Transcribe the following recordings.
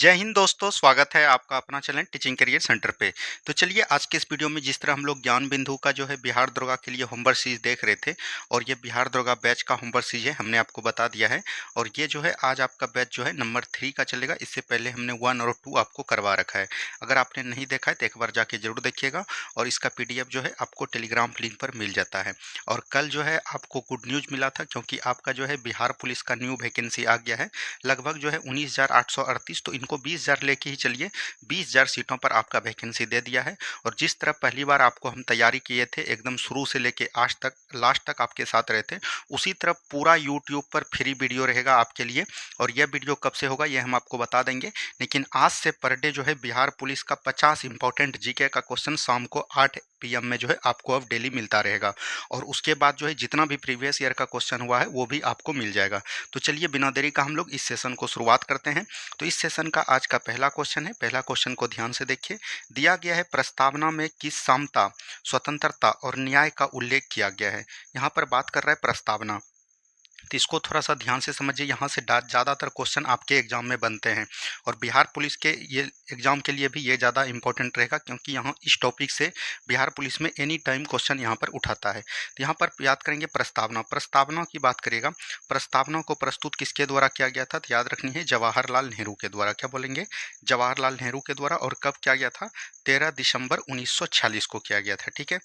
जय हिंद दोस्तों, स्वागत है आपका अपना चैनल टीचिंग करियर सेंटर पे। तो चलिए आज के इस वीडियो में जिस तरह हम लोग ज्ञान बिंदु का जो है बिहार दरोगा के लिए होमवर्क सीरीज देख रहे थे और ये बिहार दरोगा बैच का होमवर्क सीरीज है, हमने आपको बता दिया है। और ये जो है आज आपका बैच जो है नंबर 3 का चलेगा। इससे पहले हमने 1 और 2 आपको करवा रखा है। अगर आपने नहीं देखा है तो एक बार जाके जरूर देखिएगा और इसका PDF जो है आपको टेलीग्राम लिंक पर मिल जाता है। और कल जो है आपको गुड न्यूज़ मिला था, क्योंकि आपका जो है बिहार पुलिस का न्यू वैकेंसी आ गया है। लगभग जो है 19,838, तो इनको 20,000 लेके ही चलिए। 20,000 सीटों पर आपका वैकेंसी दे दिया है। और जिस तरह पहली बार आपको हम तैयारी किए थे, एकदम शुरू से लेके आज तक लास्ट तक आपके साथ रहे थे, उसी तरह पूरा यूट्यूब पर फ्री वीडियो रहेगा आपके लिए। और यह वीडियो कब से होगा ये हम आपको बता देंगे, लेकिन आज से पर डे जो है बिहार पुलिस का 50 इंपॉर्टेंट जीके का क्वेश्चन शाम को 8 PM में जो है आपको अब डेली मिलता रहेगा। और उसके बाद जो है जितना भी प्रीवियस ईयर का क्वेश्चन हुआ है वो भी आपको मिल जाएगा। तो चलिए बिना देरी का हम लोग इस सेशन को शुरुआत करते हैं। तो इस सेशन का आज का पहला क्वेश्चन है। पहला क्वेश्चन को ध्यान से देखिए। दिया गया है प्रस्तावना में किस समता, स्वतंत्रता और न्याय का उल्लेख किया गया है। यहाँ पर बात कर रहा है प्रस्तावना, तो इसको थोड़ा सा ध्यान से समझिए। यहाँ से ज़्यादातर क्वेश्चन आपके एग्जाम में बनते हैं और बिहार पुलिस के ये एग्जाम के लिए भी ये ज़्यादा इंपॉर्टेंट रहेगा, क्योंकि यहाँ इस टॉपिक से बिहार पुलिस में एनी टाइम क्वेश्चन यहाँ पर उठाता है। तो यहाँ पर याद करेंगे प्रस्तावना, प्रस्तावना की बात करिएगा। प्रस्तावना को प्रस्तुत किसके द्वारा किया गया था, तो याद रखनी है जवाहरलाल नेहरू के द्वारा। क्या बोलेंगे, जवाहरलाल नेहरू के द्वारा। और कब किया गया था, 13 दिसंबर 1946 को किया गया था। ठीक है।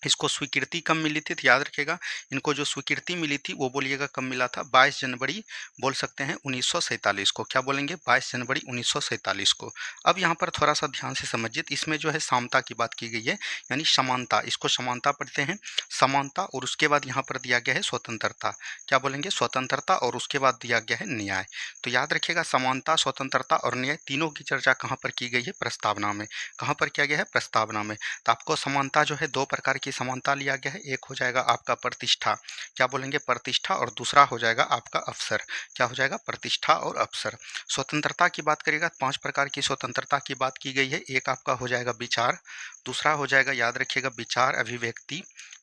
इसको स्वीकृति कब मिली थी, तो याद रखिएगा इनको जो स्वीकृति मिली थी वो बोलिएगा कब मिला था, 22 जनवरी बोल सकते हैं 1947 को। क्या बोलेंगे, 22 जनवरी 1947 को। अब यहाँ पर थोड़ा सा ध्यान से समझिए। तो इसमें जो है समता की बात की गई है, यानी समानता, इसको समानता पढ़ते हैं, समानता। और उसके बाद यहाँ पर दिया गया है स्वतंत्रता। क्या बोलेंगे, स्वतंत्रता। और उसके बाद दिया गया है न्याय। तो याद रखिएगा समानता, स्वतंत्रता और न्याय तीनों की चर्चा कहाँ पर की गई है, प्रस्तावना में। कहाँ पर किया गया है, प्रस्तावना में। तो आपको समानता जो है दो प्रकार की समानता लिया गया है। एक हो जाएगा आपका प्रतिष्ठा, क्या बोलेंगे, प्रतिष्ठा। और दूसरा हो जाएगा आपका अवसर। क्या हो जाएगा, प्रतिष्ठा और अवसर। स्वतंत्रता की बात करिएगा, 5 प्रकार की स्वतंत्रता की बात की गई है। एक आपका हो जाएगा विचार, दूसरा हो जाएगा याद रखिएगा विचार अभिव्यक्ति,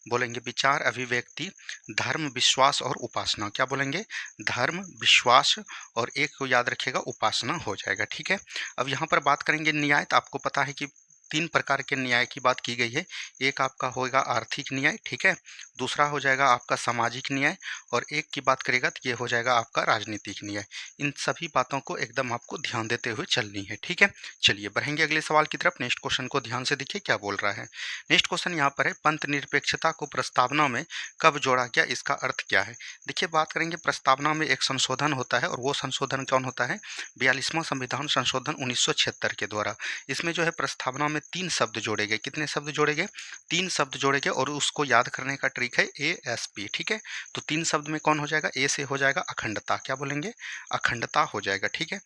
बोलेंगे विचार अभिव्यक्ति, धर्म विश्वास और उपासना। क्या बोलेंगे, धर्म विश्वास। और एक को याद रखिएगा उपासना हो जाएगा। ठीक है। अब यहाँ पर बात करेंगे न्याय। तो आपको पता है कि 3 प्रकार के न्याय की बात की गई है। एक आपका होगा आर्थिक न्याय, ठीक है, दूसरा हो जाएगा आपका सामाजिक न्याय, और एक की बात करेगा तो ये हो जाएगा आपका राजनीतिक न्याय। इन सभी बातों को एकदम आपको ध्यान देते हुए चलनी है। ठीक है। चलिए बढ़ेंगे अगले सवाल की तरफ। नेक्स्ट क्वेश्चन को ध्यान से देखिए क्या बोल रहा है। नेक्स्ट क्वेश्चन यहाँ पर है, पंथ निरपेक्षता को प्रस्तावना में कब जोड़ा गया, इसका अर्थ क्या है। देखिए बात करेंगे प्रस्तावना में एक संशोधन होता है, और वो संशोधन कौन होता है, 42वां संविधान संशोधन 1976 के द्वारा। इसमें जो है प्रस्तावना में 3 शब्द जोड़े गए। कितने शब्द जोड़े गए, 3 शब्द जोड़े गए। और उसको याद करने का ट्रिक है ASP। ठीक है। तो 3 शब्द में कौन हो जाएगा, A से हो जाएगा अखंडता। क्या बोलेंगे, अखंडता हो जाएगा। ठीक है।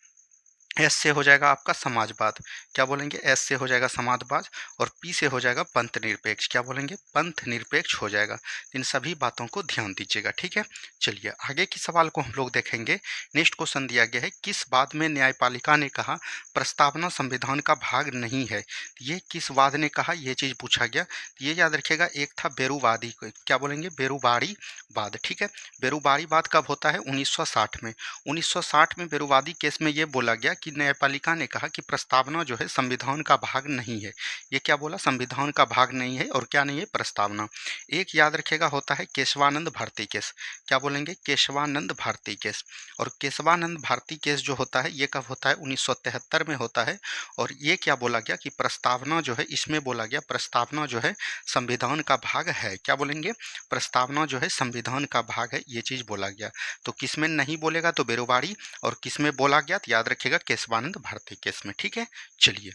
एस से हो जाएगा आपका समाजवाद। क्या बोलेंगे, एस से हो जाएगा समाजवाद। और पी से हो जाएगा पंथ निरपेक्ष। क्या बोलेंगे, पंथ निरपेक्ष हो जाएगा। इन सभी बातों को ध्यान दीजिएगा। ठीक है। चलिए आगे की सवाल को हम लोग देखेंगे। नेक्स्ट क्वेश्चन दिया गया है, किस वाद में न्यायपालिका ने कहा प्रस्तावना संविधान का भाग नहीं है। ये किस वाद ने कहा, ये चीज पूछा गया। ये याद रखिएगा, एक था बेरुवादी, क्या बोलेंगे, बेरुवाड़ी वाद। ठीक है। बेरुवाड़ी वाद कब होता है, 1960 में। 1960 में बेरुवादी केस में ये बोला गया कि न्यायपालिका ने कहा कि प्रस्तावना जो है संविधान का भाग नहीं है। ये क्या बोला, संविधान का भाग नहीं है। और क्या नहीं है, प्रस्तावना। एक याद रखेगा होता है केशवानंद भारती केस। क्या बोलेंगे, केशवानंद भारती केस। और केशवानंद भारती केस जो होता है ये कब होता है, 1973 में होता है। और ये क्या बोला गया कि प्रस्तावना जो है, इसमें बोला गया प्रस्तावना जो है संविधान का भाग है। क्या बोलेंगे, प्रस्तावना जो है संविधान का भाग है, ये चीज बोला गया। तो किसमें नहीं बोलेगा, तो बेरुवाड़ी। और किसमें बोला गया, तो याद रखिएगा केशवानंद भारती केस में। ठीक है। चलिए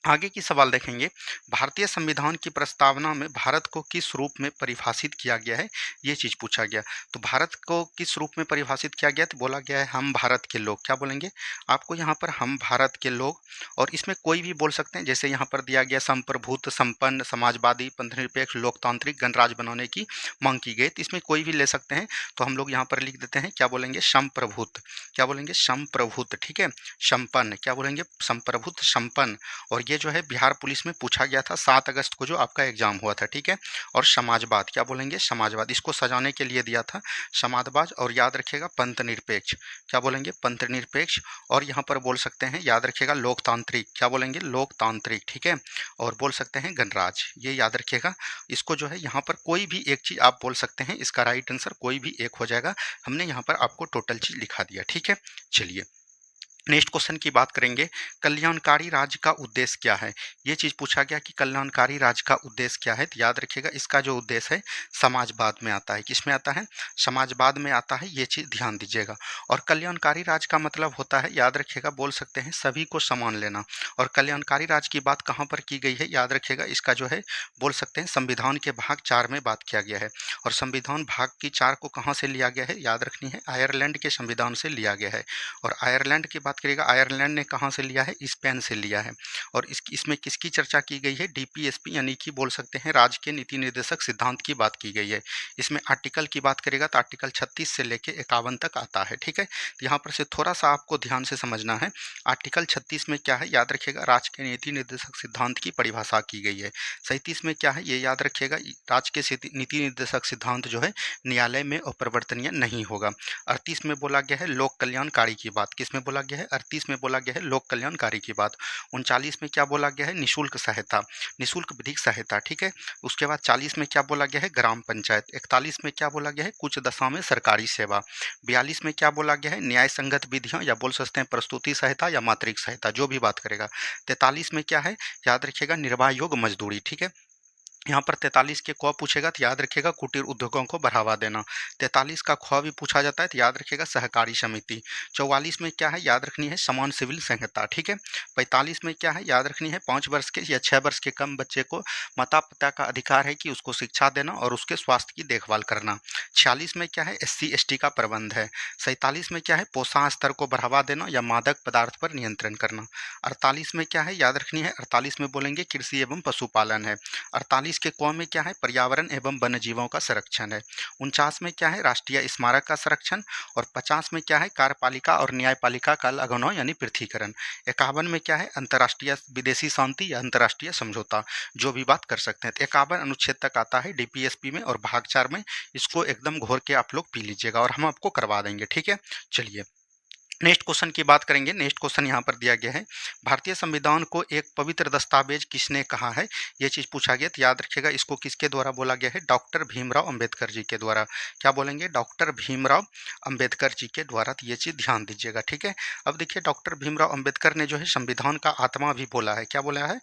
आगे की सवाल देखेंगे। भारतीय संविधान की प्रस्तावना में भारत को किस रूप में परिभाषित किया गया है, ये चीज पूछा गया। तो भारत को किस रूप में परिभाषित किया गया, तो बोला गया है हम भारत के लोग। क्या बोलेंगे आपको यहाँ पर, हम भारत के लोग। और इसमें कोई भी बोल सकते हैं, जैसे यहाँ पर दिया गया संप्रभुत्व संपन्न समाजवादी पंथनिरपेक्ष लोकतांत्रिक गणराज्य बनाने की मांग की गई, तो इसमें कोई भी ले सकते हैं। तो हम लोग यहाँ पर लिख देते हैं, क्या बोलेंगे, संप्रभुत्व। क्या बोलेंगे, संप्रभुत्व। ठीक है। संपन्न, क्या बोलेंगे, संप्रभुत्व संपन्न। और ये जो है बिहार पुलिस में पूछा गया था 7 अगस्त को जो आपका एग्जाम हुआ था, ठीक है। और समाजवाद, क्या बोलेंगे, समाजवाद, इसको सजाने के लिए दिया था समाजवाद। और याद रखिएगा पंथ निरपेक्ष, क्या बोलेंगे, पंथ निरपेक्ष। और यहाँ पर बोल सकते हैं, याद रखिएगा लोकतांत्रिक, क्या बोलेंगे, लोकतांत्रिक, ठीक है। और बोल सकते हैं गणराज, ये याद रखिएगा। इसको जो है यहाँ पर कोई भी एक चीज़ आप बोल सकते हैं, इसका राइट आंसर कोई भी एक हो जाएगा। हमने यहाँ पर आपको टोटल चीज़ लिखा दिया, ठीक है। चलिए नेक्स्ट क्वेश्चन की बात करेंगे, कल्याणकारी राज्य का उद्देश्य क्या है। ये चीज़ पूछा गया कि कल्याणकारी राज्य का उद्देश्य क्या है, तो याद रखिएगा इसका जो उद्देश्य है समाजवाद में आता है। किस में आता है, समाजवाद में आता है, ये चीज़ ध्यान दीजिएगा। और कल्याणकारी राज्य का मतलब होता है, याद रखिएगा, बोल सकते हैं सभी को समान लेना। और कल्याणकारी राज्य की बात कहाँ पर की गई है, याद रखिएगा इसका जो है बोल सकते हैं संविधान के भाग 4 में बात किया गया है। और संविधान भाग की 4 को कहाँ से लिया गया है, याद रखनी है, आयरलैंड के संविधान से लिया गया है। और आयरलैंड की बात करिएगा, आयरलैंड ने कहाँ से लिया है, स्पेन से लिया है। और इसमें किसकी चर्चा की गई है, डीपीएसपी यानी कि बोल सकते हैं राज्य के नीति निर्देशक सिद्धांत की बात की गई है। इसमें आर्टिकल की बात करेगा तो आर्टिकल 36 से लेके 51 तक आता है, ठीक है। तो यहाँ पर से थोड़ा सा आपको ध्यान से समझना है। आर्टिकल 36 में क्या है, याद रखिएगा, राज्य के नीति निर्देशक सिद्धांत की परिभाषा की गई है। 37 में क्या है, ये याद रखिएगा, राज्य के नीति निर्देशक सिद्धांत जो है न्यायालय में अपरिवर्तनीय नहीं होगा। 38 में बोला गया है लोक कल्याणकारी की बात, किस में बोला गया है, 38 में बोला गया है लोक कल्याणकारी की बात। 39 में क्या बोला गया है, निःशुल्क सहायता, निःशुल्क विधिक सहायता, ठीक है। उसके बाद 40 में क्या बोला गया है, ग्राम पंचायत। 41 में क्या बोला गया है, कुछ दशा में सरकारी सेवा। 42 में क्या बोला गया है, न्याय संगत विधियां, या बोल सकते हैं प्रस्तुति सहायता या मातृक सहायता, जो भी बात करेगा। 43 में क्या है, याद रखिएगा, निर्वाह योग्य मजदूरी, ठीक है। यहाँ पर 43 के क पूछेगा तो याद रखिएगा कुटीर उद्योगों को बढ़ावा देना। 43 का ख भी पूछा जाता है तो याद रखिएगा सहकारी समिति। 44 में क्या है, याद रखनी है समान सिविल संहिता, ठीक है। 45 में क्या है, याद रखनी है 5 वर्ष के या 6 वर्ष के कम बच्चे को माता पिता का अधिकार है कि उसको शिक्षा देना और उसके स्वास्थ्य की देखभाल करना। 46 में क्या है, SC ST का प्रबंध है। 47 में क्या है, पोषण स्तर को बढ़ावा देना या मादक पदार्थ पर नियंत्रण करना। 48 में क्या है, याद रखनी है, 48 में बोलेंगे कृषि एवं पशुपालन है। 48 के क में क्या है, पर्यावरण एवं वन्य जीवों का संरक्षण है। 49 में क्या है, राष्ट्रीय स्मारक का संरक्षण। और 50 में क्या है, कार्यपालिका और न्यायपालिका का लगनौ यानी पृथकीकरण। 51 में क्या है, अंतर्राष्ट्रीय विदेशी शांति या अंतर्राष्ट्रीय समझौता, जो भी बात कर सकते हैं। 51 अनुच्छेद तक आता है डीपीएसपी में और भाग 4 में। इसको एकदम घोर के आप लोग पी लीजिएगा और हम आपको करवा देंगे, ठीक है। चलिए नेक्स्ट क्वेश्चन की बात करेंगे। नेक्स्ट क्वेश्चन यहाँ पर दिया गया है, भारतीय संविधान को एक पवित्र दस्तावेज किसने कहा है, ये चीज़ पूछा गया। तो याद रखिएगा इसको किसके द्वारा बोला गया है, डॉक्टर भीमराव अंबेडकर जी के द्वारा। क्या बोलेंगे, डॉक्टर भीमराव अंबेडकर जी के द्वारा। तो ये चीज़ ध्यान दीजिएगा, ठीक है। अब देखिए डॉक्टर भीमराव अंबेडकर ने जो है संविधान का आत्मा भी बोला है। क्या बोला है,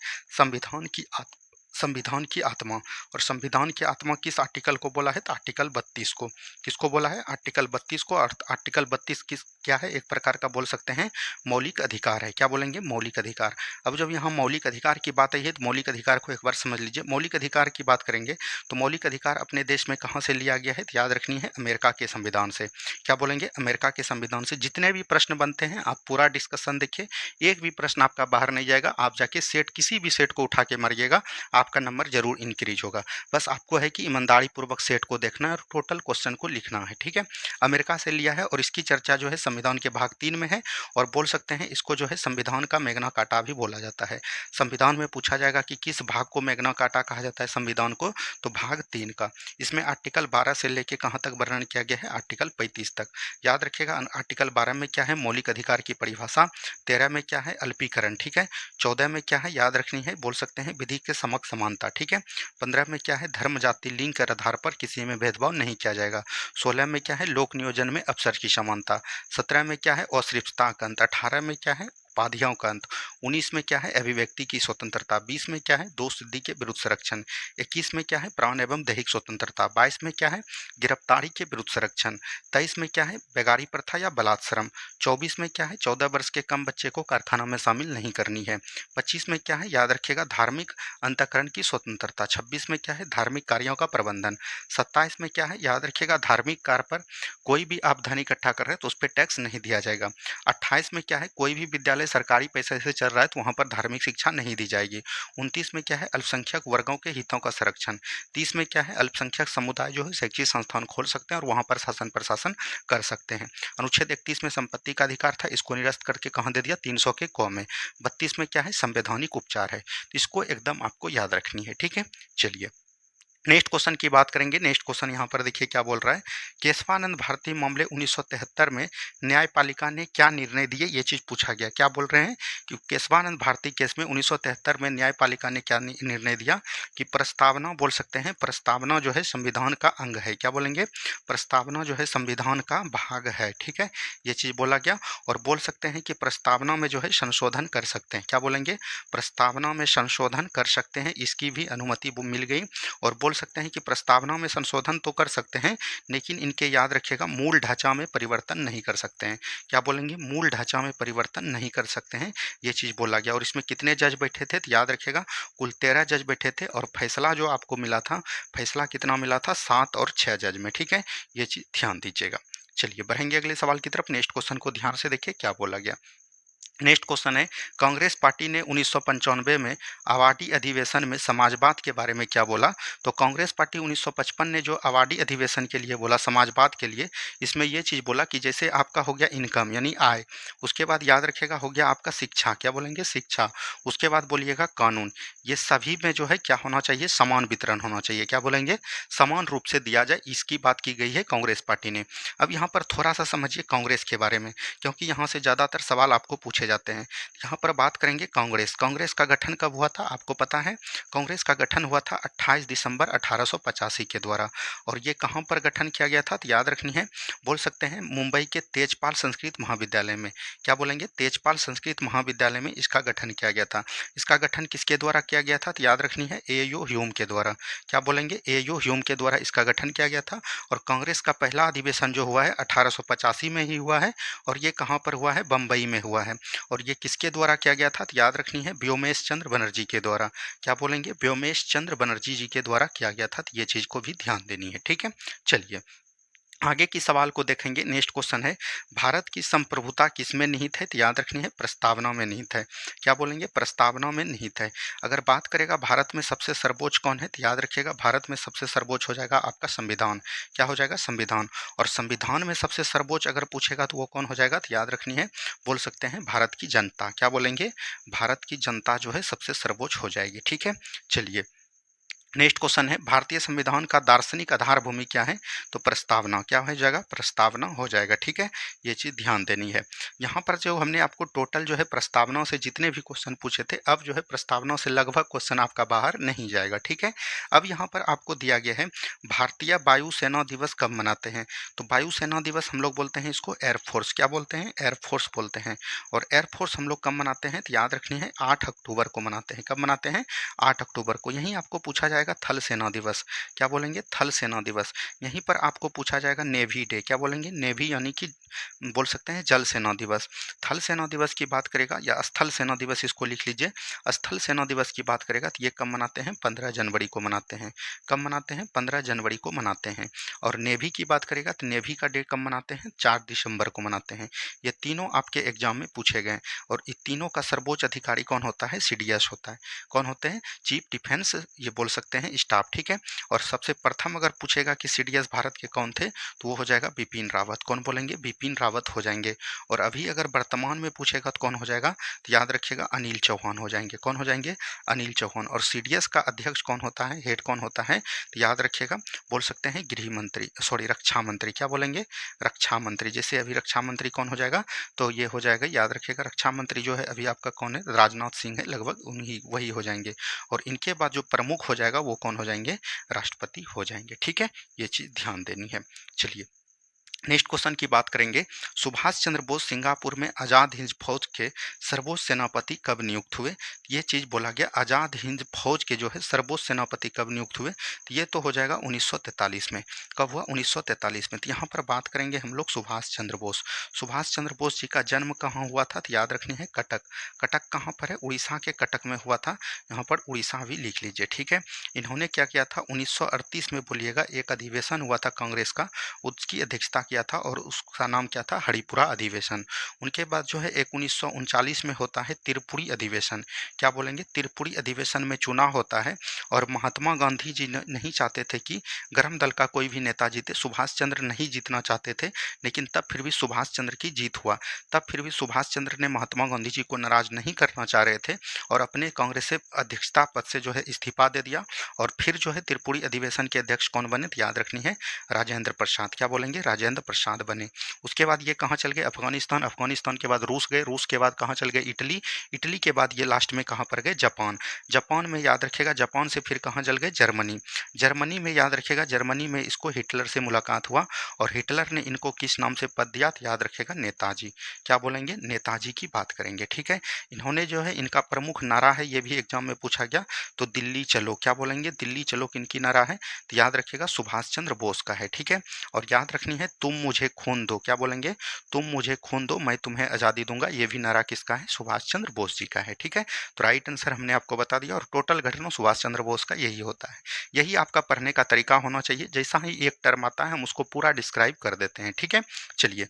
संविधान की आत्मा। और संविधान की आत्मा किस आर्टिकल को बोला है, तो आर्टिकल 32 को। किसको बोला है, आर्टिकल 32 को। आर्टिकल 32 किस क्या है, एक प्रकार का बोल सकते हैं मौलिक अधिकार है। क्या बोलेंगे, मौलिक अधिकार। अब जब यहाँ मौलिक अधिकार की बात आई है तो मौलिक अधिकार को एक बार समझ लीजिए। मौलिक अधिकार की बात करेंगे तो मौलिक अधिकार अपने देश में कहाँ से लिया गया है, तो याद रखनी है अमेरिका के संविधान से। क्या बोलेंगे, अमेरिका के संविधान से। जितने भी प्रश्न बनते हैं आप पूरा डिस्कशन देखिए, एक भी प्रश्न आपका बाहर नहीं जाएगा। आप जाके सेट किसी भी सेट को उठा के मारिएगा, आपका नंबर जरूर इंक्रीज होगा। बस आपको है कि ईमानदारी पूर्वक सेट को देखना है और टोटल क्वेश्चन को लिखना है, ठीक है। अमेरिका से लिया है और इसकी चर्चा जो है संविधान के भाग 3 में है। और बोल सकते हैं इसको जो है संविधान का मैग्ना कार्टा भी बोला जाता है। संविधान में पूछा जाएगा कि किस भाग को मैग्ना कार्टा कहा जाता है संविधान को, तो भाग 3 का। इसमें आर्टिकल 12 से लेके कहाँ तक वर्णन किया गया है, आर्टिकल 35 तक। याद रखिएगा आर्टिकल 12 में क्या है, मौलिक अधिकार की परिभाषा। 13 में क्या है, अल्पीकरण, ठीक है। 14 में क्या है, याद रखनी है, बोल सकते हैं विधि के समक्ष समानता, ठीक है। 15 में क्या है, धर्म जाति लिंग के आधार पर किसी में भेदभाव नहीं किया जाएगा। 16 में क्या है, लोक नियोजन में अफसर की समानता। 17 में क्या है, अस्पृश्यता का अंत। 18 में क्या है, उपाधियों का अंत। 19 में क्या है, अभिव्यक्ति की स्वतंत्रता। 20 में क्या है, दोष सिद्धि के विरुद्ध संरक्षण। 21 में क्या है, प्राण एवं दैहिक स्वतंत्रता। 22 में क्या है, गिरफ्तारी के विरुद्ध संरक्षण। 23 में क्या है, बेगारी प्रथा या बलात्श्रम। 24 में क्या है, 14 वर्ष के कम बच्चे को कारखाना में शामिल नहीं करनी है। 25 में क्या है, याद रखिएगा धार्मिक अंतःकरण की स्वतंत्रता। 26 में क्या है, धार्मिक कार्यों का प्रबंधन। 27 में क्या है, याद रखिएगा धार्मिक कार्य पर कोई भी आप धन इकट्ठा कर रहे हैं तो उस पर टैक्स नहीं दिया जाएगा। 28 में क्या है, कोई भी विद्यालय सरकारी पैसे से चल रहा है तो वहाँ पर धार्मिक शिक्षा नहीं दी जाएगी। 29 में क्या है, अल्पसंख्यक वर्गों के हितों का संरक्षण। 30 में क्या है, अल्पसंख्यक समुदाय जो है शैक्षिक संस्थान खोल सकते हैं और वहाँ पर शासन प्रशासन कर सकते हैं। अनुच्छेद 31 में संपत्ति मौलिक अधिकार था, इसको निरस्त करके कहाँ दे दिया, 300 के क में। 32 में क्या है, संवैधानिक उपचार है। इसको एकदम आपको याद रखनी है, ठीक है। चलिए नेक्स्ट क्वेश्चन की बात करेंगे। नेक्स्ट क्वेश्चन यहाँ पर देखिए क्या बोल रहा है, केशवानंद भारती मामले 1973 में न्यायपालिका ने क्या निर्णय दिए, ये चीज़ पूछा गया। क्या बोल रहे हैं कि केशवानंद भारती केस में 1973 में न्यायपालिका ने क्या निर्णय दिया कि प्रस्तावना, बोल सकते हैं प्रस्तावना जो है संविधान का अंग है। क्या बोलेंगे, प्रस्तावना जो है संविधान का भाग है, ठीक है, ये चीज़ बोला गया। और बोल सकते हैं कि प्रस्तावना में जो है संशोधन कर सकते हैं। क्या बोलेंगे, प्रस्तावना में संशोधन कर सकते हैं, इसकी भी अनुमति मिल गई। और बोल सकते हैं कि प्रस्तावना में संशोधन तो कर सकते हैं, लेकिन इनके याद रखिएगा मूल ढांचा में परिवर्तन नहीं कर सकते हैं। क्या बोलेंगे, मूल ढांचा में परिवर्तन नहीं कर सकते हैं, ये चीज़ बोला गया। और इसमें कितने जज बैठे थे, तो याद रखिएगा कुल 13 जज बैठे थे। और फैसला जो आपको मिला था, फैसला कितना मिला था, 7 और 6 जज में, ठीक है, ये चीज़ ध्यान दीजिएगा। चलिए बढ़ेंगे अगले सवाल की तरफ। नेक्स्ट क्वेश्चन को ध्यान से देखिए क्या बोला गया। नेक्स्ट क्वेश्चन है, कांग्रेस पार्टी ने 1995 में आवाडी अधिवेशन में समाजवाद के बारे में क्या बोला। तो कांग्रेस पार्टी 1955 ने जो आवाडी अधिवेशन के लिए बोला, समाजवाद के लिए, इसमें ये चीज़ बोला कि जैसे आपका हो गया इनकम यानी आय, उसके बाद याद रखिएगा हो गया आपका शिक्षा। क्या बोलेंगे, शिक्षा। उसके बाद बोलिएगा कानून। ये सभी में जो है क्या होना चाहिए, समान वितरण होना चाहिए। क्या बोलेंगे, समान रूप से दिया जाए, इसकी बात की गई है कांग्रेस पार्टी ने। अब यहाँ पर थोड़ा सा समझिए कांग्रेस के बारे में, क्योंकि यहाँ से ज़्यादातर सवाल आपको पूछे जाते हैं। यहाँ पर बात करेंगे कांग्रेस। कांग्रेस का गठन कब हुआ था, आपको पता है, कांग्रेस का गठन हुआ था 28 दिसंबर 1885 के द्वारा। और ये कहाँ पर गठन किया गया था, तो याद रखनी है, बोल सकते हैं मुंबई के तेजपाल संस्कृत महाविद्यालय में। क्या बोलेंगे, तेजपाल संस्कृत महाविद्यालय में इसका गठन किया गया था। इसका गठन किसके द्वारा किया गया था, तो याद रखनी है ए.यू. ह्यूम के द्वारा। क्या बोलेंगे, ए.यू. ह्यूम के द्वारा इसका गठन किया गया था। और कांग्रेस का पहला अधिवेशन जो हुआ है 1885 में ही हुआ है। और ये कहाँ पर हुआ है, बम्बई में हुआ है। और ये किसके द्वारा किया गया था, तो याद रखनी है व्योमेश चंद्र बनर्जी के द्वारा। क्या बोलेंगे, व्योमेश चंद्र बनर्जी जी के द्वारा किया गया था। तो ये चीज़ को भी ध्यान देनी है, ठीक है। चलिए आगे की सवाल को देखेंगे। नेक्स्ट क्वेश्चन है, भारत की संप्रभुता किसमें निहित है, तो याद रखनी है प्रस्तावना में निहित है। क्या बोलेंगे, प्रस्तावना में निहित है। अगर बात करेगा भारत में सबसे सर्वोच्च कौन है, तो याद रखिएगा भारत में सबसे सर्वोच्च हो जाएगा आपका संविधान। क्या हो जाएगा, संविधान। और संविधान में सबसे सर्वोच्च अगर पूछेगा तो वो कौन हो जाएगा, तो याद रखनी है, बोल सकते हैं भारत की जनता। क्या बोलेंगे, भारत की जनता जो है सबसे सर्वोच्च हो जाएगी, ठीक है। चलिए नेक्स्ट क्वेश्चन है, भारतीय संविधान का दार्शनिक आधार भूमि क्या है, तो प्रस्तावना। क्या हो जाएगा, प्रस्तावना हो जाएगा, ठीक है, ये चीज़ ध्यान देनी है। यहाँ पर जो हमने आपको टोटल जो है प्रस्तावना से जितने भी क्वेश्चन पूछे थे, अब जो है प्रस्तावना से लगभग क्वेश्चन आपका बाहर नहीं जाएगा, ठीक है। अब यहाँ पर आपको दिया गया है भारतीय वायुसेना दिवस कब मनाते हैं। तो वायुसेना दिवस हम लोग बोलते हैं इसको एयरफोर्स। क्या बोलते हैं, एयरफोर्स बोलते हैं। और एयरफोर्स हम लोग कब मनाते हैं, तो याद रखनी है 8 अक्टूबर को मनाते हैं। कब मनाते हैं, 8 अक्टूबर को। यहीं आपको पूछा जाएगा थल सेना दिवस। क्या बोलेंगे, थल सेना दिवस। यहीं पर आपको पूछा जाएगा नेवी डे। क्या बोलेंगे, नेवी यानी कि बोल सकते हैं जल सेना दिवस। थल सेना दिवस की बात करेगा या स्थल सेना दिवस, इसको लिख लीजिए। स्थल सेना दिवस की बात करेगा तो ये कब मनाते हैं, 15 जनवरी को मनाते हैं। कब मनाते हैं, 15 जनवरी को मनाते हैं। और नेवी की बात करेगा तो नेवी का डे कब मनाते हैं, 4 दिसंबर को मनाते हैं। ये तीनों आपके एग्जाम में पूछे गए। और इन तीनों का सर्वोच्च अधिकारी कौन होता है, सीडीएस होता है। कौन होते हैं, चीफ डिफेंस, ये बोल सकते हैं स्टाफ, ठीक है। और सबसे प्रथम अगर पूछेगा कि सीडीएस भारत के कौन थे, तो वो हो जाएगा बिपिन रावत। कौन बोलेंगे, बिपिन रावत हो जाएंगे। और अभी अगर वर्तमान में पूछेगा तो कौन हो जाएगा, तो याद रखिएगा अनिल चौहान हो जाएंगे। कौन हो जाएंगे, अनिल चौहान। और सीडीएस का अध्यक्ष कौन होता है, हेड कौन होता है, तो याद रखिएगा बोल सकते हैं गृह मंत्री, सॉरी रक्षा मंत्री। क्या बोलेंगे, रक्षा मंत्री। जैसे अभी रक्षा मंत्री कौन हो जाएगा, तो ये हो जाएगा, याद रखिएगा रक्षा मंत्री जो है अभी आपका कौन है, राजनाथ सिंह है, लगभग उन्हीं वही हो जाएंगे। और इनके बाद जो प्रमुख हो जाएगा वो कौन हो जाएंगे, राष्ट्रपति हो जाएंगे, ठीक है। ये चीज़ ध्यान देनी है। चलिए नेक्स्ट क्वेश्चन की बात करेंगे, सुभाष चंद्र बोस सिंगापुर में आज़ाद हिंद फौज के सर्वोच्च सेनापति कब नियुक्त हुए। ये चीज़ बोला गया, आज़ाद हिंद फौज के जो है सर्वोच्च सेनापति कब नियुक्त हुए, तो ये तो हो जाएगा 1943 में। कब हुआ, 1943 में। तो यहाँ पर बात करेंगे हम लोग सुभाष चंद्र बोस। सुभाष चंद्र बोस जी का जन्म कहाँ हुआ था, तो याद रखनी है कटक। कटक कहाँ पर है, उड़ीसा के कटक में हुआ था। यहाँ पर उड़ीसा भी लिख लीजिए, ठीक है। इन्होंने क्या किया था, 1938 में बोलिएगा एक अधिवेशन हुआ था कांग्रेस का, उसकी अध्यक्षता किया था और उसका नाम क्या था, हरिपुरा अधिवेशन। उनके बाद जो है 1939 में होता है त्रिपुरी अधिवेशन। क्या बोलेंगे, त्रिपुरी अधिवेशन में चुनाव होता है और महात्मा गांधी जी नहीं चाहते थे कि गरम दल का कोई भी नेता जीते, सुभाष चंद्र नहीं जीतना चाहते थे, लेकिन तब फिर भी सुभाष चंद्र की जीत हुआ। तब फिर भी सुभाष चंद्र ने महात्मा गांधी जी को नाराज नहीं करना चाह रहे थे और अपने कांग्रेस से अध्यक्षता पद से जो है इस्तीफा दे दिया और फिर जो है त्रिपुरी अधिवेशन के अध्यक्ष कौन बने, तो याद रखनी है राजेंद्र प्रसाद। क्या बोलेंगे, राजेंद्र प्रसाद बने। उसके बाद ये कहाँ चल गए, अफगानिस्तान। अफगानिस्तान के बाद रूस गए। रूस के बाद कहाँ चल गए, इटली। इटली के बाद ये लास्ट में कहाँ पर गए, जापान। जापान में याद रखेगा, जापान से फिर कहाँ चल गए, जर्मनी। जर्मनी में याद रखेगा, जर्मनी में इसको हिटलर से मुलाकात हुआ और हिटलर ने इनको किस नाम से पद दिया, तो याद रखेगा नेताजी। क्या बोलेंगे, नेताजी की बात करेंगे। ठीक है, इन्होंने जो है, इनका प्रमुख नारा है, ये भी एग्जाम में पूछा गया, तो दिल्ली चलो। क्या बोलेंगे, दिल्ली चलो किनकी नारा है, तो याद रखिएगा सुभाष चंद्र बोस का है। ठीक है, और याद रखनी है तुम मुझे खून दो। क्या बोलेंगे, तुम मुझे खून दो मैं तुम्हें आज़ादी दूंगा। ये भी नारा किसका है, सुभाष चंद्र बोस जी का है। ठीक है, तो राइट आंसर हमने आपको बता दिया और टोटल घटना सुभाष चंद्र बोस का यही होता है। यही आपका पढ़ने का तरीका होना चाहिए, जैसा ही एक टर्म आता है हम उसको पूरा डिस्क्राइब कर देते हैं। ठीक है, चलिए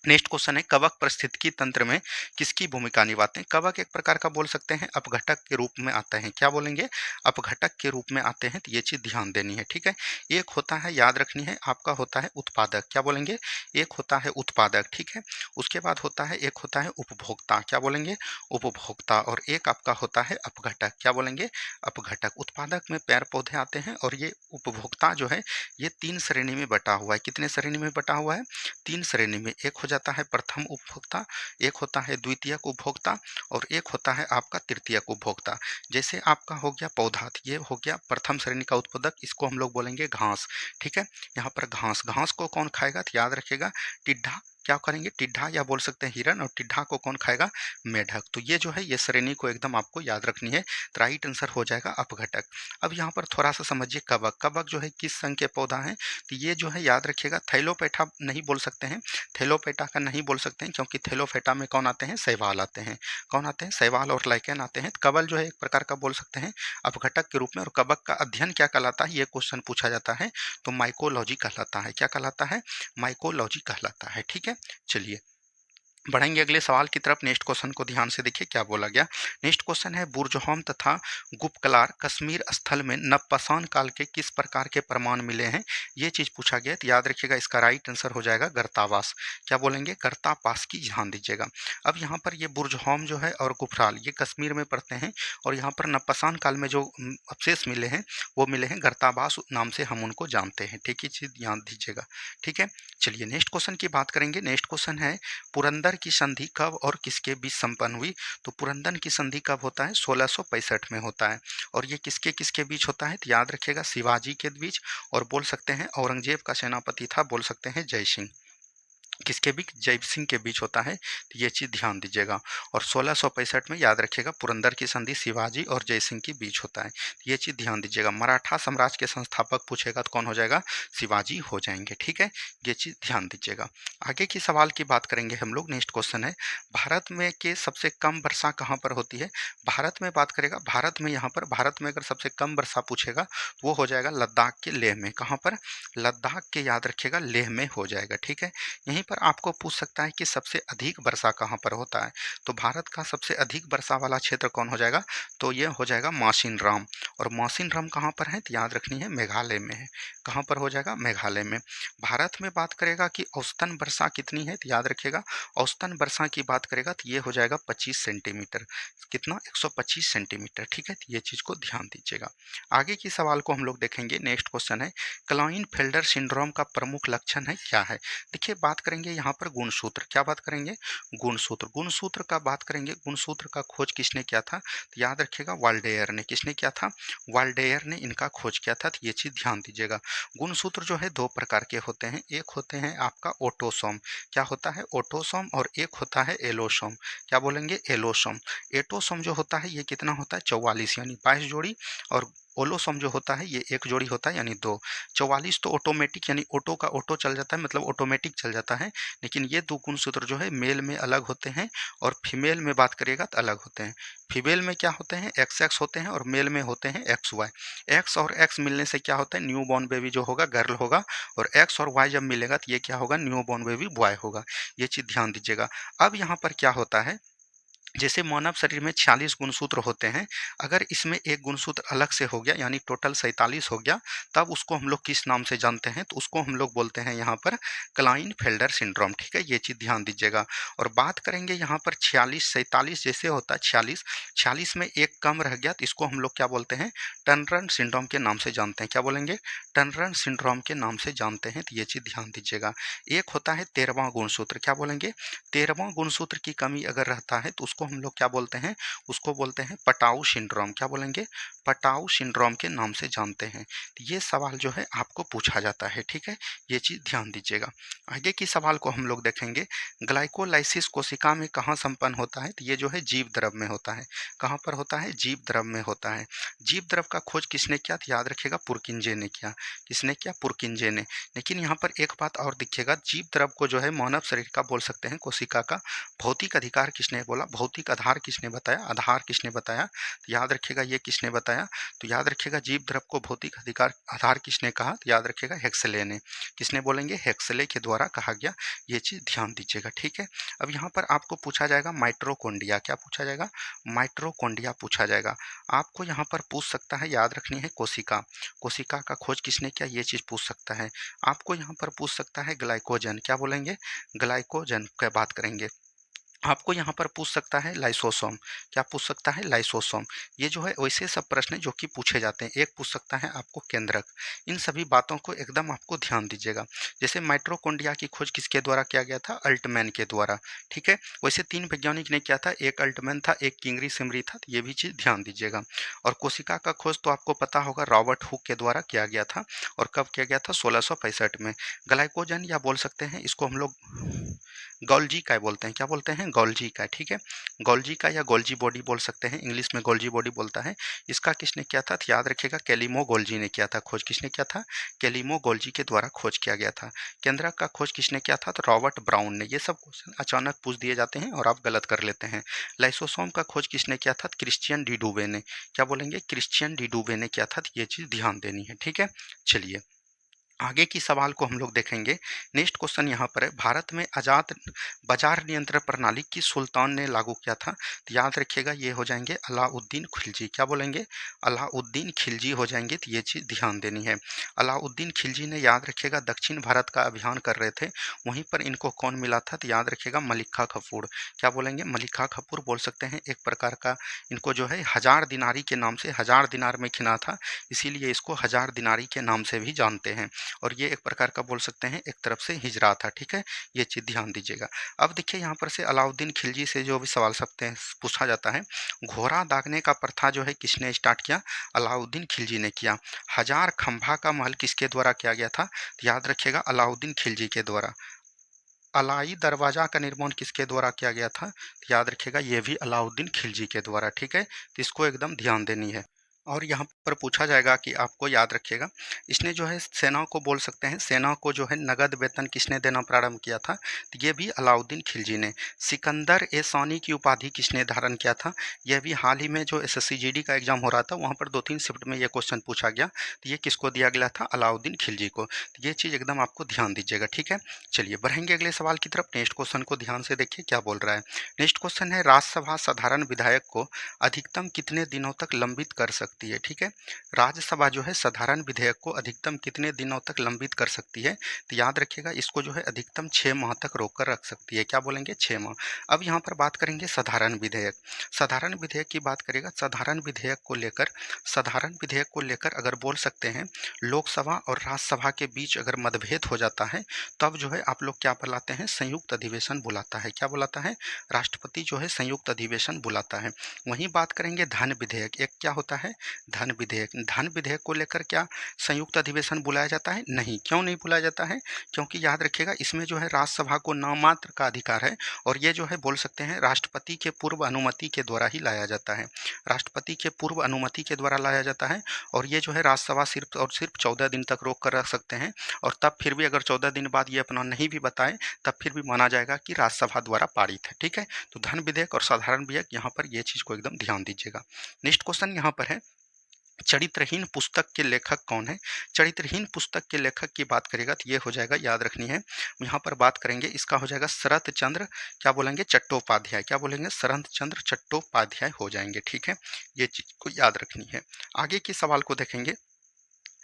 नेक्स्ट क्वेश्चन है, कवक पारिस्थितिकी तंत्र में किसकी भूमिका निभाते हैं। कवक एक प्रकार का बोल सकते हैं अपघटक के रूप में आते हैं। क्या बोलेंगे, अपघटक के रूप में आते हैं, तो ये चीज ध्यान देनी है। ठीक है, एक होता है, याद रखनी है, आपका होता है उत्पादक। क्या बोलेंगे, एक होता है उत्पादक। ठीक है, उसके बाद होता है, एक होता है उपभोक्ता। क्या बोलेंगे, उपभोक्ता। और एक आपका होता है अपघटक। क्या बोलेंगे, अपघटक। उत्पादक में पेड़ पौधे आते हैं और ये उपभोक्ता जो है ये तीन श्रेणी में बटा हुआ है। कितने श्रेणी में बटा हुआ है, तीन श्रेणी में। एक हो जाता है प्रथम उपभोक्ता, एक होता है द्वितीयक उपभोक्ता और एक होता है आपका तृतीयक उपभोक्ता। जैसे आपका हो गया पौधा, ये हो गया प्रथम श्रेणी का उत्पादक, इसको हम लोग बोलेंगे घास। ठीक है, यहाँ पर घास, घास को कौन खाएगा, तो याद रखिएगा टिड्ढा। क्या करेंगे, टिड्ढा, या बोल सकते हैं हिरन। और टिड्ढा को कौन खाएगा, मेढक। तो ये जो है ये श्रेणी को एकदम आपको याद रखनी है। तो राइट आंसर हो जाएगा अपघटक। अब यहाँ पर थोड़ा सा समझिए, कवक, कवक जो है किस संघ के पौधा है, तो ये जो है याद रखिएगा थैलोपेटा नहीं बोल सकते हैं, थैलोपेटा का नहीं बोल सकते हैं, क्योंकि थैलोपेटा में कौन आते हैं, शैवाल आते हैं। कौन आते हैं, शैवाल और लाइकेन आते हैं। कवल जो है एक प्रकार का बोल सकते हैं अपघटक के रूप में। और कवक का अध्ययन क्या कहलाता है, ये क्वेश्चन पूछा जाता है, तो माइकोलॉजी कहलाता है। क्या कहलाता है, माइकोलॉजी कहलाता है। ठीक है, चलिए बढ़ेंगे अगले सवाल की तरफ। नेक्स्ट क्वेश्चन को ध्यान से देखिए क्या बोला गया। नेक्स्ट क्वेश्चन है, बुर्जहोम तथा गुप्तकलार कश्मीर स्थल में नवपाषाण काल के किस प्रकार के प्रमाण मिले हैं, ये चीज पूछा गया। तो याद रखिएगा इसका राइट आंसर हो जाएगा गर्तावास। क्या बोलेंगे, गर्तापास की ध्यान दीजिएगा। अब यहाँ पर ये बुर्जहोम जो है और गुफराल ये कश्मीर में पड़ते हैं और यहाँ पर नवपाषाण काल में जो अवशेष मिले हैं वो मिले हैं गर्तावास नाम से हम उनको जानते हैं। ठीक है, चीज ध्यान दीजिएगा। ठीक है, चलिए नेक्स्ट क्वेश्चन की बात करेंगे। नेक्स्ट क्वेश्चन है, पुरंदर की संधि कब और किसके बीच संपन्न हुई। तो पुरंदर की संधि कब होता है, 1665 में होता है। और ये किसके किसके बीच होता है, तो याद रखिएगा शिवाजी के बीच और बोल सकते हैं औरंगजेब का सेनापति था, बोल सकते हैं जय सिंह। किसके बीच, जय सिंह के बीच होता है, तो ये चीज ध्यान दीजिएगा। और 1665 में याद रखिएगा पुरंदर की संधि शिवाजी और जय सिंह के बीच होता है, तो ये चीज ध्यान दीजिएगा। मराठा साम्राज्य के संस्थापक पूछेगा तो कौन हो जाएगा, शिवाजी हो जाएंगे। ठीक है, ये चीज ध्यान दीजिएगा। आगे की सवाल की बात करेंगे हम लोग। नेक्स्ट क्वेश्चन है, भारत में के सबसे कम वर्षा कहाँ पर होती है। भारत में बात करेगा, भारत में यहाँ पर, भारत में अगर सबसे कम वर्षा पूछेगा तो वो हो जाएगा लद्दाख के लेह में। कहाँ पर, लद्दाख के याद रखिएगा लेह में हो जाएगा। ठीक है, यहीं पर आपको पूछ सकता है कि सबसे अधिक वर्षा कहाँ पर होता है। तो भारत का सबसे अधिक वर्षा वाला क्षेत्र कौन हो जाएगा, तो ये हो जाएगा मौसिनराम। और मौसिनराम कहाँ पर है, तो याद रखनी है मेघालय में है। कहाँ पर हो जाएगा, मेघालय में। भारत में बात करेगा कि औसतन वर्षा कितनी है, तो याद रखिएगा औसतन वर्षा की बात करेगा तो ये हो जाएगा 25 सेंटीमीटर। कितना, 125 सेंटीमीटर। ठीक है, तो ये चीज को ध्यान दीजिएगा। आगे की सवाल को हम लोग देखेंगे। नेक्स्ट क्वेश्चन है, क्लाइनफेल्डर सिंड्रोम का प्रमुख लक्षण है क्या है। देखिए बात करेंगे यहाँ पर गुणसूत्र। क्या बात करेंगे, गुणसूत्र। गुणसूत्र का बात करेंगे, गुणसूत्र का खोज किसने किया था, तो याद रखिएगा वाल्डेयर ने। किसने किया था, वाल्डेयर ने इनका खोज किया था, तो ये चीज ध्यान दीजिएगा। गुणसूत्र जो है दो प्रकार के होते हैं, एक होते हैं आपका ऑटोसोम। क्या होता है, ऑटोसोम। और एक होता है एलोसोम। क्या बोलेंगे, एलोसोम। एटोसोम जो होता है ये कितना होता है, 44 यानी 22 जोड़ी। और ओलोसम जो होता है ये एक जोड़ी होता है यानी दो। 44 तो ऑटोमेटिक यानी ऑटो का ऑटो चल जाता है, मतलब ऑटोमेटिक चल जाता है, लेकिन ये दो गुणसूत्र जो है मेल में अलग होते हैं और फीमेल में बात करिएगा तो अलग होते हैं। फीमेल में क्या होते हैं, एक्स एक्स होते हैं और मेल में होते हैं एक्स वाई। एक्स और एक्स मिलने से क्या होता है, न्यू बॉर्न बेबी जो होगा गर्ल होगा, और एक्स और वाई जब मिलेगा तो ये क्या होगा, न्यू बॉर्न बेबी बॉय होगा। ये चीज़ ध्यान दीजिएगा। अब यहाँ पर क्या होता है, जैसे मानव शरीर में 46 गुणसूत्र होते हैं, अगर इसमें एक गुणसूत्र अलग से हो गया यानी टोटल 47 हो गया, तब उसको हम लोग किस नाम से जानते हैं, तो उसको हम लोग बोलते हैं यहाँ पर क्लाइनफेल्डर सिंड्रोम। ठीक है, ये चीज़ ध्यान दीजिएगा। और बात करेंगे यहाँ पर 46 47 जैसे होता है, 46 46 में एक कम रह गया तो इसको हम लोग क्या बोलते हैं, टर्नर सिंड्रोम के नाम से जानते हैं। क्या बोलेंगे, टर्नर सिंड्रोम के नाम से जानते हैं, तो ये चीज़ ध्यान दीजिएगा। एक होता है 13वां गुणसूत्र, क्या बोलेंगे, 13वां गुणसूत्र की कमी अगर रहता है तो उसको हम लोग क्या बोलते हैं, उसको बोलते हैं पटाऊ सिंड्रोम। क्या बोलेंगे, पटाऊ सिंड्रोम के नाम से जानते हैं। तो ये सवाल जो है आपको पूछा जाता है। ठीक है, ये चीज़ ध्यान दीजिएगा। आगे की सवाल को हम लोग देखेंगे, ग्लाइकोलाइसिस कोशिका में कहाँ संपन्न होता है, तो ये जो है जीव द्रव में होता है। कहाँ पर होता है, जीव द्रव में होता है। जीव द्रव का खोज किसने किया, तो याद रखिएगा पुरकिंजे ने किया। किसने किया, पुरकिंजे ने। लेकिन यहाँ पर एक बात और दिखिएगा, जीव द्रव को जो है मानव शरीर का बोल सकते हैं, कोशिका का भौतिक अधिकार किसने बोला, भौतिक आधार किसने बताया, आधार किसने बताया, तो याद रखिएगा ये किसने बताया, तो याद रखिएगा जीव द्रव को भौतिक अधिकार आधार किसने कहा, तो याद रखिएगा हेक्सले ने। किसने बोलेंगे, हेक्सले के द्वारा कहा गया। ये चीज़ ध्यान दीजिएगा। ठीक है, अब यहाँ पर आपको पूछा जाएगा माइट्रोकोन्डिया। क्या पूछा जाएगा, माइट्रोकोन्डिया पूछा जाएगा। आपको यहाँ पर पूछ सकता है, याद रखनी है कोशिका, कोशिका का खोज किसने किया, ये चीज़ पूछ सकता है। आपको यहाँ पर पूछ सकता है ग्लाइकोजन। क्या बोलेंगे, ग्लाइकोजन की बात करेंगे। आपको यहाँ पर पूछ सकता है लाइसोसोम। क्या पूछ सकता है, लाइसोसोम। ये जो है वैसे सब प्रश्न जो कि पूछे जाते हैं। एक पूछ सकता है आपको केंद्रक। इन सभी बातों को एकदम आपको ध्यान दीजिएगा। जैसे माइट्रोकोन्ड्रिया की खोज किसके द्वारा किया गया था, अल्टमैन के द्वारा। ठीक है, वैसे 3 वैज्ञानिक ने किया था, एक अल्टमैन था, एक किंगरी सिमरी था, तो ये भी चीज़ ध्यान दीजिएगा। और कोशिका का खोज तो आपको पता होगा रॉबर्ट हुक के द्वारा किया गया था। और कब किया गया था, 1665 में। ग्लाइकोजन या बोल सकते हैं इसको हम लोग गोल्जी का बोलते हैं। क्या बोलते हैं, गोल्जी का। ठीक है, गोल्जी का या गोल्जी बॉडी बोल सकते हैं, इंग्लिश में गोल्जी बॉडी बोलता है। इसका किसने किया था, तो याद रखिएगा कैलिमो गोल्जी ने किया था खोज। किसने किया था, कैलिमो गोल्जी के द्वारा खोज किया गया था। केंद्रक का खोज किसने किया था, तो रॉबर्ट ब्राउन ने। ये सब क्वेश्चन अचानक पूछ दिए जाते हैं और आप गलत कर लेते हैं। लाइसोसोम का खोज किसने किया था, क्रिश्चियन डिडूबे ने। क्या बोलेंगे, क्रिश्चियन डिडूबे ने किया था, तो ये चीज़ ध्यान देनी है। ठीक है, चलिए आगे की सवाल को हम लोग देखेंगे। नेक्स्ट क्वेश्चन यहाँ पर है, भारत में आजाद बाजार नियंत्रण प्रणाली किस सुल्तान ने लागू किया था, तो याद रखिएगा ये हो जाएंगे अलाउद्दीन खिलजी। क्या बोलेंगे, अलाउद्दीन खिलजी हो जाएंगे, तो ये चीज़ ध्यान देनी है। अलाउद्दीन खिलजी ने, याद रखिएगा, दक्षिण भारत का अभियान कर रहे थे, वहीं पर इनको कौन मिला था, तो याद रखिएगा मलिका कफूर। क्या बोलेंगे, मलिका कफूर बोल सकते हैं। एक प्रकार का इनको जो है हजार दिनारी के नाम से, हजार दिनार में खिना था, इसीलिए इसको हजार दिनारी के नाम से भी जानते हैं। और ये एक प्रकार का बोल सकते हैं एक तरफ से हिजरा था। ठीक है, ये चीज़ ध्यान दीजिएगा। अब देखिए यहाँ पर से अलाउद्दीन खिलजी से जो भी सवाल सकते हैं पूछा जाता है, घोड़ा दागने का प्रथा जो है किसने स्टार्ट किया, अलाउद्दीन खिलजी ने किया। हजार खंभा का महल किसके द्वारा किया गया था, तो याद रखिएगा अलाउद्दीन खिलजी के द्वारा। अलाई दरवाजा का निर्माण किसके द्वारा किया गया था, तो याद रखिएगा ये भी अलाउद्दीन खिलजी के द्वारा। ठीक है, तो इसको एकदम ध्यान देनी है। और यहाँ पर पूछा जाएगा कि आपको याद रखिएगा, इसने जो है सेना को बोल सकते हैं, सेना को जो है नगद वेतन किसने देना प्रारंभ किया था, तो ये भी अलाउद्दीन खिलजी ने। सिकंदर ए सानी की उपाधि किसने धारण किया था, यह भी हाल ही में जो SSC GD का एग्जाम हो रहा था वहाँ पर 2-3 शिफ्ट में ये क्वेश्चन पूछा गया, तो ये किसको दिया गया था, अलाउद्दीन खिलजी को। तो ये चीज़ एकदम आपको ध्यान दीजिएगा। ठीक है, चलिए बढ़ेंगे अगले सवाल की तरफ। नेक्स्ट क्वेश्चन को ध्यान से देखिए क्या बोल रहा है। नेक्स्ट क्वेश्चन है, राज्यसभा साधारण विधायक को अधिकतम कितने दिनों तक लंबित कर सकती है। ठीक है, राज्यसभा जो है साधारण विधेयक को अधिकतम कितने दिनों तक लंबित कर सकती है, तो याद रखिएगा इसको जो है अधिकतम 6 माह तक रोक कर रख सकती है। क्या बोलेंगे, 6 माह। अब यहाँ पर बात करेंगे साधारण विधेयक। साधारण विधेयक की बात करेगा, साधारण विधेयक को लेकर, साधारण विधेयक को लेकर अगर बोल सकते हैं लोकसभा और राज्यसभा के बीच अगर मतभेद हो जाता है, तब जो है आप लोग क्या बुलाते हैं, संयुक्त अधिवेशन बुलाता है। क्या बुलाता है, राष्ट्रपति जो है संयुक्त अधिवेशन बुलाता है। वहीं बात करेंगे धन विधेयक। एक क्या होता है, धन विधेयक। धन विधेयक को लेकर क्या संयुक्त अधिवेशन बुलाया जाता है? नहीं। क्यों नहीं बुलाया जाता है? क्योंकि याद रखिएगा इसमें जो है राज्यसभा को नाममात्र का अधिकार है और ये जो है बोल सकते हैं राष्ट्रपति के पूर्व अनुमति के द्वारा ही लाया जाता है। राष्ट्रपति के पूर्व अनुमति के द्वारा लाया जाता है और ये जो है राज्यसभा सिर्फ और सिर्फ 14 दिन तक रोक कर रख सकते हैं और तब फिर भी अगर 14 दिन बाद ये अपना नहीं भी बताए तब फिर भी माना जाएगा कि राज्यसभा द्वारा पारित है। ठीक है, तो धन विधेयक और साधारण विधेयक यहाँ पर ये चीज़ को एकदम ध्यान दीजिएगा। नेक्स्ट क्वेश्चन यहाँ पर है, चरित्रहीन पुस्तक के लेखक कौन है? चरित्रहीन पुस्तक के लेखक की बात करेगा तो ये हो जाएगा, याद रखनी है यहाँ पर बात करेंगे, इसका हो जाएगा शरत चंद्र क्या बोलेंगे चट्टोपाध्याय। क्या बोलेंगे? शरत चंद्र चट्टोपाध्याय हो जाएंगे। ठीक है, ये चीज को याद रखनी है। आगे के सवाल को देखेंगे,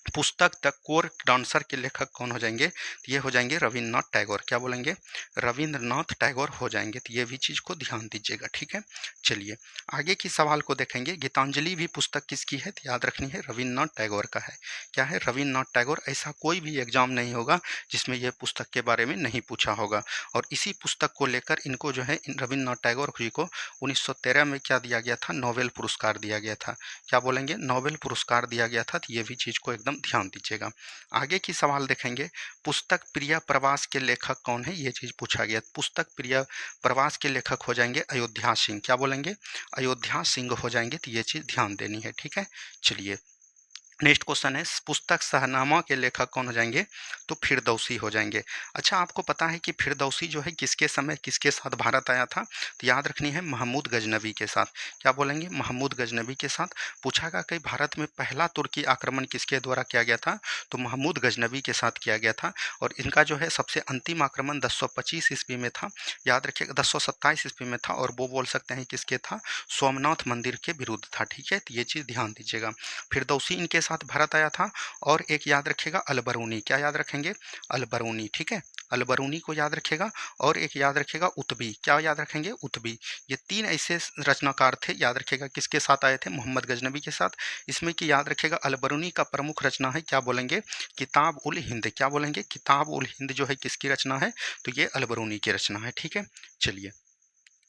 पुस्तक द कोर्ट डांसर के लेखक कौन हो जाएंगे? तो ये हो जाएंगे रविन्द्रनाथ टैगोर। क्या बोलेंगे? रविन्द्रनाथ टैगोर हो जाएंगे। तो ये भी चीज़ को ध्यान दीजिएगा। ठीक है, चलिए आगे की सवाल को देखेंगे, गीतांजलि भी पुस्तक किसकी है? तो याद रखनी है रविन्द्रनाथ टैगोर का है। क्या है? रविन्द्रनाथ टैगोर। ऐसा कोई भी एग्जाम नहीं होगा जिसमें यह पुस्तक के बारे में नहीं पूछा होगा और इसी पुस्तक को लेकर इनको जो है रविन्द्रनाथ टैगोर जी को 1913 में क्या दिया गया था? नोबेल पुरस्कार दिया गया था। क्या बोलेंगे? नोबेल पुरस्कार दिया गया था। तो ये भी चीज़ को एकदम ध्यान दीजिएगा। आगे की सवाल देखेंगे, पुस्तक प्रिय प्रवास के लेखक कौन है? ये चीज पूछा गया। पुस्तक प्रिय प्रवास के लेखक हो जाएंगे अयोध्या सिंह। क्या बोलेंगे? अयोध्या सिंह हो जाएंगे। तो ये चीज ध्यान देनी है। ठीक है, चलिए नेक्स्ट क्वेश्चन है, पुस्तक शहनामा के लेखक कौन हो जाएंगे? तो फिरदौसी हो जाएंगे। अच्छा, आपको पता है कि फिरदौसी जो है किसके समय किसके साथ भारत आया था? तो याद रखनी है महमूद गजनवी के साथ। क्या बोलेंगे? महमूद गजनवी के साथ। पूछा गया कि भारत में पहला तुर्की आक्रमण किसके द्वारा किया गया था? तो महमूद गजनवी के साथ किया गया था और इनका जो है सबसे अंतिम आक्रमण 1025 ईस्वी में था। याद रखिएगा 1027 ईस्वी में था और वो बोल सकते हैं किसके था? सोमनाथ मंदिर के विरुद्ध था। ठीक है, तो ये चीज़ ध्यान दीजिएगा। फिरदौसी इनके साथ भारत आया था और एक याद रखिएगा अलबरूनी। क्या याद रखेंगे? अलबरूनी। ठीक है, अलबरूनी को याद रखिएगा और एक याद रखिएगा उतबी। क्या याद रखेंगे? उतबी। ये तीन ऐसे रचनाकार थे, याद रखिएगा किसके साथ आए थे? मोहम्मद गजनबी के साथ। इसमें कि याद रखिएगा अलबरूनी का प्रमुख रचना है, क्या बोलेंगे? किताब उल हिंद। क्या बोलेंगे? किताब उल हिंद जो है किसकी रचना है? तो ये अलबरूनी की रचना है। ठीक है, चलिए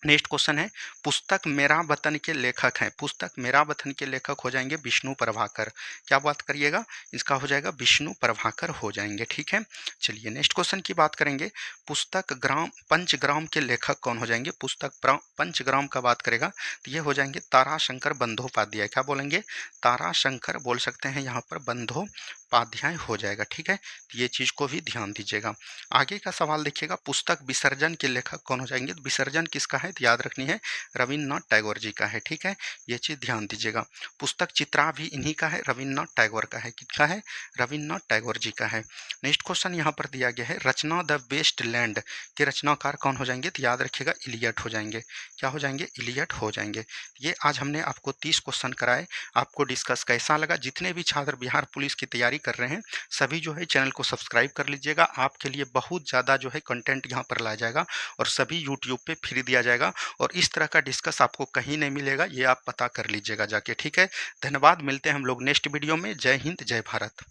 नेक्स्ट क्वेश्चन है, पुस्तक मेरा वतन के लेखक हैं। पुस्तक मेरा वतन के लेखक हो जाएंगे विष्णु प्रभाकर। क्या बात करिएगा? इसका हो जाएगा विष्णु प्रभाकर हो जाएंगे। ठीक है, चलिए नेक्स्ट क्वेश्चन की बात करेंगे, पुस्तक ग्राम पंचग्राम के लेखक कौन हो जाएंगे? पुस्तक पंचग्राम का बात करेगा तो ये हो जाएंगे ताराशंकर बंदोपाध्याय। क्या बोलेंगे? ताराशंकर बोल सकते हैं यहाँ पर बंदोपाध्याय हो जाएगा। ठीक है, तो ये चीज़ को भी ध्यान दीजिएगा। आगे का सवाल देखिएगा, पुस्तक विसर्जन के लेखक कौन हो जाएंगे? विसर्जन किसका है? तो याद रखनी है रविन्द्रनाथ टैगोर जी का है। ठीक है, ये चीज ध्यान दीजिएगा। पुस्तक चित्रा भी इन्हीं का है, रविन्द्रनाथ टैगोर का है। किसका है? रविन्द्रनाथ टैगोर जी का है। नेक्स्ट क्वेश्चन यहाँ पर दिया गया है, रचना द वेस्ट लैंड के रचनाकार कौन हो जाएंगे? तो याद रखिएगा इलियट हो जाएंगे। क्या हो जाएंगे? इलियट हो जाएंगे। ये आज हमने आपको 30 क्वेश्चन कराए। आपको डिस्कस कैसा लगा? जितने भी छात्र बिहार पुलिस की तैयारी कर रहे हैं सभी जो है चैनल को सब्सक्राइब कर लीजिएगा। आपके लिए बहुत ज़्यादा जो है कंटेंट यहाँ पर लाया जाएगा और सभी यूट्यूब पे फ्री दिया जाएगा और इस तरह का डिस्कस आपको कहीं नहीं मिलेगा, ये आप पता कर लीजिएगा जाके। ठीक है, धन्यवाद। मिलते हैं हम लोग नेक्स्ट वीडियो में। जय हिंद, जय भारत।